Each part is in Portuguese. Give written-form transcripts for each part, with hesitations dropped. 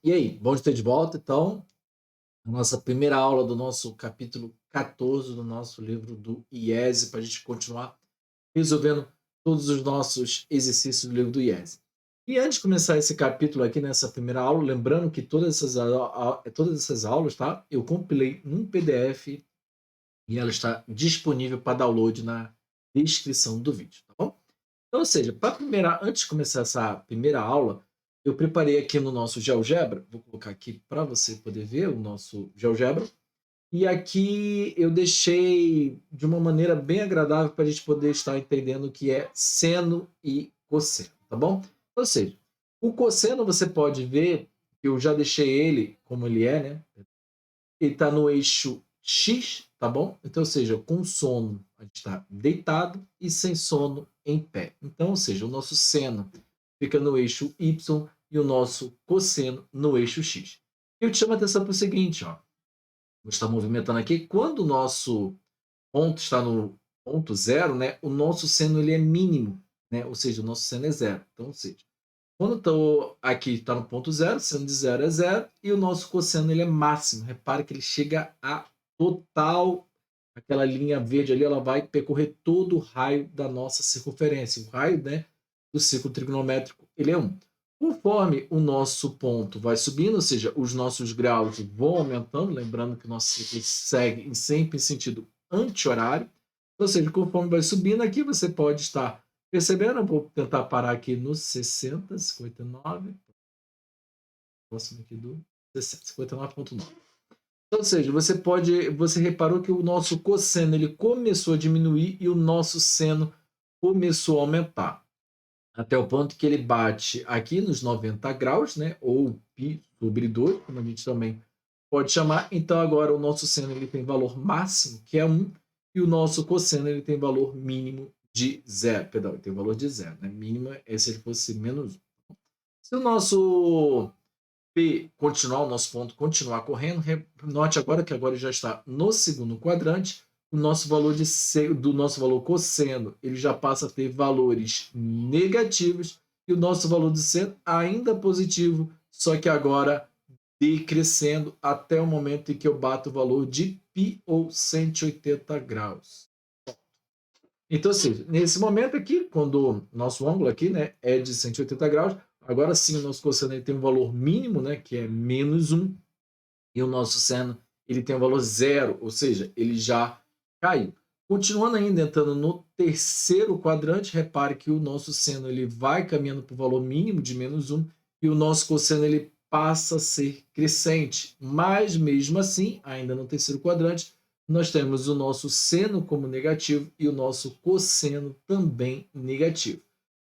E aí, bom de ter de volta, então, a nossa primeira aula do nosso capítulo 14 do nosso livro do IESE, para a gente continuar resolvendo todos os nossos exercícios do livro do IESE. E antes de começar esse capítulo aqui nessa primeira aula, lembrando que todas essas aulas, tá? Eu compilei num PDF e ela está disponível para download na descrição do vídeo, tá bom? Então, ou seja, antes de começar essa primeira aula, eu preparei aqui no nosso GeoGebra, vou colocar aqui para você poder ver o nosso GeoGebra, e aqui eu deixei de uma maneira bem agradável para a gente poder estar entendendo o que é seno e cosseno, tá bom? Ou seja, o cosseno você pode ver que eu já deixei ele como ele é, né? Ele está no eixo X, tá bom? Então, ou seja, com sono a gente está deitado e sem sono em pé. Então, ou seja, o nosso seno fica no eixo Y e o nosso cosseno no eixo X. Eu te chamo a atenção para o seguinte, ó. Vou estar movimentando aqui. Quando o nosso ponto está no ponto zero, né, o nosso seno ele é mínimo, né? Ou seja, o nosso seno é zero. Então, ou seja, quando estou aqui está no ponto zero, seno de zero é zero, e o nosso cosseno ele é máximo. Repare que ele chega a total, aquela linha verde ali, ela vai percorrer todo o raio da nossa circunferência. O raio, né, do círculo trigonométrico ele é 1. Conforme o nosso ponto vai subindo, ou seja, os nossos graus vão aumentando, lembrando que o nosso ciclo segue sempre em sentido anti-horário, ou seja, conforme vai subindo aqui, você pode estar perceberam? Vou tentar parar aqui no 60, 59. Próximo aqui do 60, 59,9. Ou seja, você reparou que o nosso cosseno ele começou a diminuir e o nosso seno começou a aumentar. Até o ponto que ele bate aqui nos 90 graus, né? Ou π sobre 2, como a gente também pode chamar. Então, agora o nosso seno ele tem valor máximo, que é 1, e o nosso cosseno ele tem valor mínimo de 0. Perdão, ele tem valor de 0. Né? Mínimo é se ele fosse menos 1. Se o nosso P continuar, o nosso ponto continuar correndo, note agora que agora já está no segundo quadrante, o nosso valor do nosso valor cosseno ele já passa a ter valores negativos e o nosso valor de seno ainda positivo, só que agora decrescendo até o momento em que eu bato o valor de π ou 180 graus. Então, assim, nesse momento aqui, quando o nosso ângulo aqui, né, é de 180 graus, agora sim o nosso cosseno ele tem um valor mínimo, né, que é menos 1, e o nosso seno ele tem um valor zero, ou seja, ele já caiu. Continuando ainda, entrando no terceiro quadrante, repare que o nosso seno ele vai caminhando para o valor mínimo de menos 1 e o nosso cosseno ele passa a ser crescente. Mas, mesmo assim, ainda no terceiro quadrante, nós temos o nosso seno como negativo e o nosso cosseno também negativo.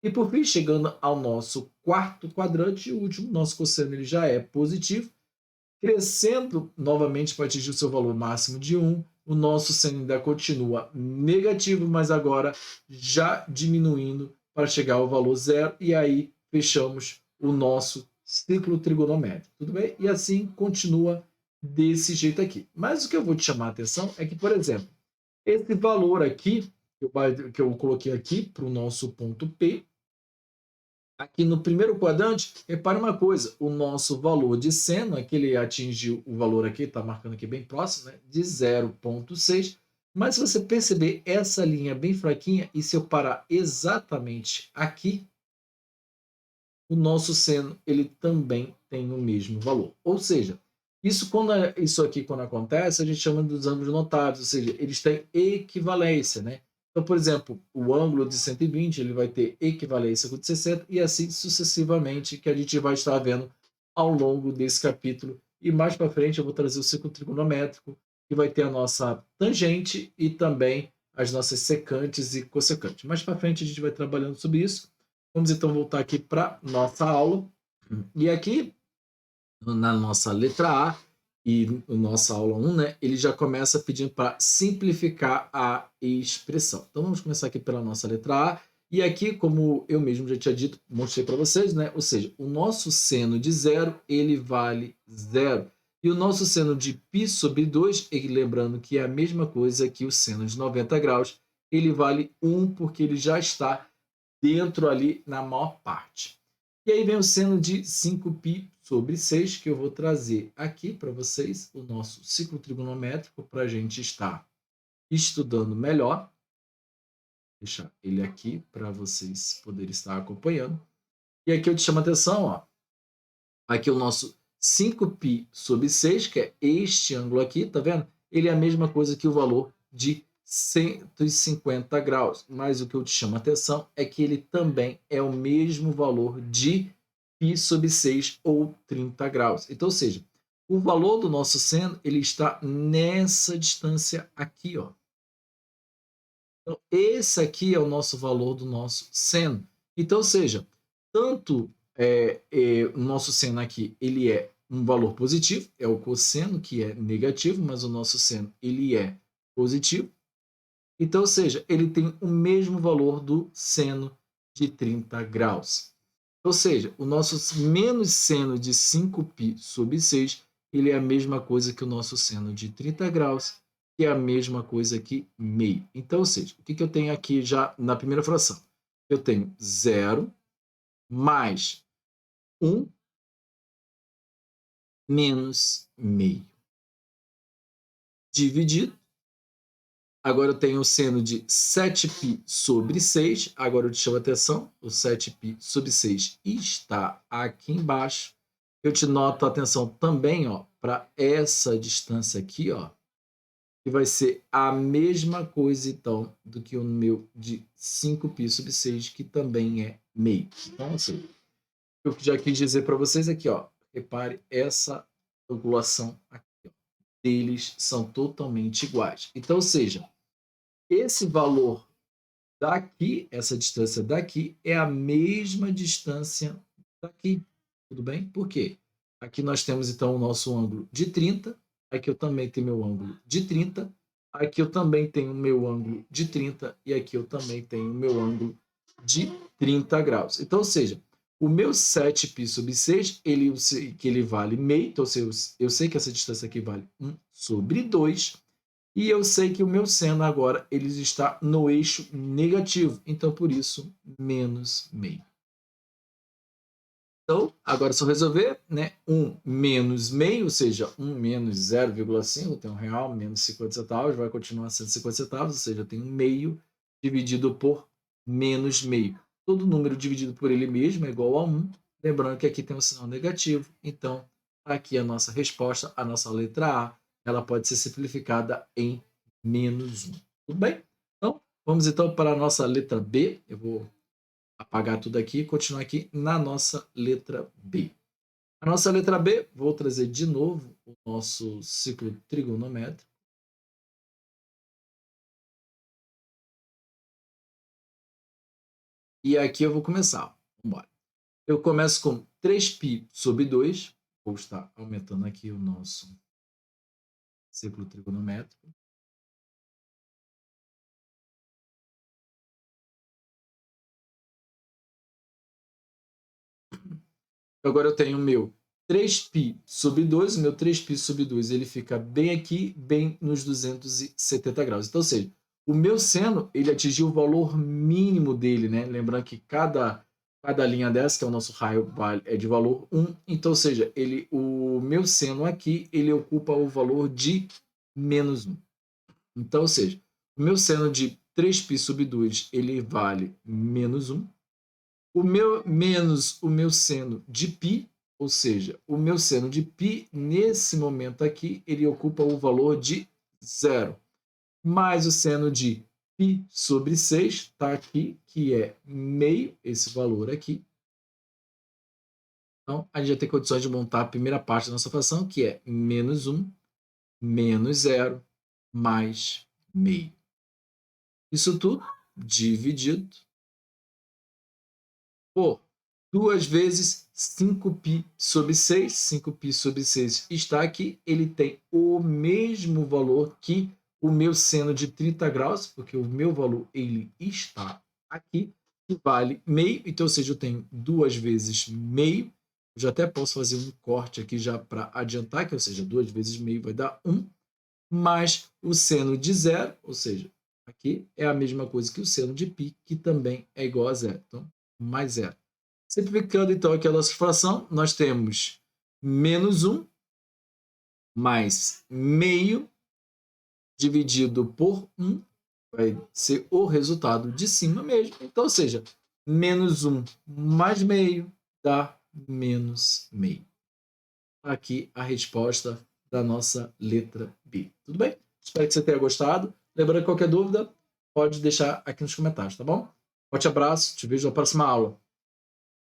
E, por fim, chegando ao nosso quarto quadrante, o último, nosso cosseno ele já é positivo, crescendo novamente para atingir o seu valor máximo de 1, o nosso seno ainda continua negativo, mas agora já diminuindo para chegar ao valor zero, e aí fechamos o nosso ciclo trigonométrico, tudo bem? E assim continua desse jeito aqui. Mas o que eu vou te chamar a atenção é que, por exemplo, esse valor aqui, que eu coloquei aqui para o nosso ponto P, aqui no primeiro quadrante, repare uma coisa, o nosso valor de seno, aqui ele atingiu o valor aqui, está marcando aqui bem próximo, né, de 0,6, mas se você perceber essa linha bem fraquinha, e se eu parar exatamente aqui, o nosso seno ele também tem o mesmo valor. Ou seja, isso aqui quando acontece, a gente chama dos ângulos notáveis, ou seja, eles têm equivalência, né? Então, por exemplo, o ângulo de 120 ele vai ter equivalência com o de 60 e assim sucessivamente que a gente vai estar vendo ao longo desse capítulo. E mais para frente eu vou trazer o ciclo trigonométrico, que vai ter a nossa tangente e também as nossas secantes e cossecantes. Mais para frente a gente vai trabalhando sobre isso. Vamos então voltar aqui para nossa aula. E aqui, na nossa letra A e nossa aula 1, né, ele já começa pedindo para simplificar a expressão. Então vamos começar aqui pela nossa letra A. E aqui, como eu mesmo já tinha dito, mostrei para vocês, né? Ou seja, o nosso seno de zero, ele vale zero. E o nosso seno de π sobre 2, e lembrando que é a mesma coisa que o seno de 90 graus, ele vale 1 porque ele já está dentro ali na maior parte. E aí vem o seno de 5π sobre 6, que eu vou trazer aqui para vocês o nosso ciclo trigonométrico para a gente estar estudando melhor. Vou deixar ele aqui para vocês poderem estar acompanhando. E aqui eu te chamo a atenção, ó. Aqui o nosso 5π sobre 6, que é este ângulo aqui, tá vendo? Ele é a mesma coisa que o valor de 150 graus. Mas o que eu te chamo a atenção é que ele também é o mesmo valor de π sobre 6 ou 30 graus. Então, ou seja, o valor do nosso seno ele está nessa distância aqui, ó. Então, esse aqui é o nosso valor do nosso seno. Então, ou seja, tanto o nosso seno aqui ele é um valor positivo, é o cosseno que é negativo, mas o nosso seno ele é positivo. Então, ou seja, ele tem o mesmo valor do seno de 30 graus. Ou seja, o nosso menos seno de 5π sobre 6, ele é a mesma coisa que o nosso seno de 30 graus, que é a mesma coisa que meio. Então, ou seja, o que eu tenho aqui já na primeira fração? Eu tenho 0 mais 1 menos meio. Dividido. Agora eu tenho o seno de 7π sobre 6. Agora eu te chamo a atenção, o 7π sobre 6 está aqui embaixo. Eu te noto a atenção também para essa distância aqui, ó, que vai ser a mesma coisa, então, do que o meu de 5π sobre 6, que também é meio. Então, assim, eu já quis dizer para vocês aqui, ó, repare essa angulação aqui, ó, deles são totalmente iguais. Então, ou seja, esse valor daqui, essa distância daqui, é a mesma distância daqui. Tudo bem? Por quê? Aqui nós temos, então, o nosso ângulo de 30. Aqui eu também tenho meu ângulo de 30. Aqui eu também tenho meu ângulo de 30. E aqui eu também tenho meu ângulo de 30 graus. Então, ou seja, o meu 7π sobre 6, ele vale meio. Então, eu sei que essa distância aqui vale 1 sobre 2. E eu sei que o meu seno agora ele está no eixo negativo. Então, por isso, menos meio. Então, agora é só resolver, né? 1 menos meio, ou seja, 1 menos 0,5, tem um real, menos 50 centavos, vai continuar sendo 50 centavos, ou seja, tem um meio dividido por menos meio. Todo número dividido por ele mesmo é igual a 1. Lembrando que aqui tem um sinal negativo, então aqui a nossa resposta, a nossa letra A, ela pode ser simplificada em menos 1. Tudo bem? Então, vamos então para a nossa letra B. Eu vou apagar tudo aqui e continuar aqui na nossa letra B. A nossa letra B, vou trazer de novo o nosso ciclo trigonométrico. E aqui eu vou começar. Vamos embora. Eu começo com 3π sobre 2. Vou estar aumentando aqui o nosso ciclo trigonométrico. Agora eu tenho o meu 3π sobre 2. O meu 3π sobre 2 ele fica bem aqui, bem nos 270 graus. Então, ou seja, o meu seno ele atingiu o valor mínimo dele, né? Lembrando que cada linha dessa, que é o nosso raio, é de valor 1. Então, ou seja, o meu seno aqui ele ocupa o valor de menos 1. Então, ou seja, o meu seno de 3π sobre 2 ele vale menos 1. O meu menos o meu seno de π, ou seja, o meu seno de π, nesse momento aqui, ele ocupa o valor de 0. Mais o seno de π sobre 6 está aqui, que é meio, esse valor aqui. Então, a gente já tem condições de montar a primeira parte da nossa fração, que é menos 1, menos 0, mais meio. Isso tudo dividido por 2 vezes 5π sobre 6. 5π sobre 6 está aqui. Ele tem o mesmo valor que o meu seno de 30 graus, porque o meu valor ele está aqui, que vale meio. Então, ou seja, eu tenho 2 vezes meio. Eu já até posso fazer um corte aqui já para adiantar, que ou seja, 2 vezes meio vai dar 1, mais o seno de 0, ou seja, aqui é a mesma coisa que o seno de π, que também é igual a 0. Então, mais 0. Simplificando, então, aqui a nossa fração, nós temos menos 1 mais meio dividido por 1 vai ser o resultado de cima mesmo. Então, ou seja, menos 1 mais meio dá menos meio. Aqui a resposta da nossa letra B. Tudo bem? Espero que você tenha gostado. Lembrando que qualquer dúvida, pode deixar aqui nos comentários, tá bom? Forte abraço, te vejo na próxima aula.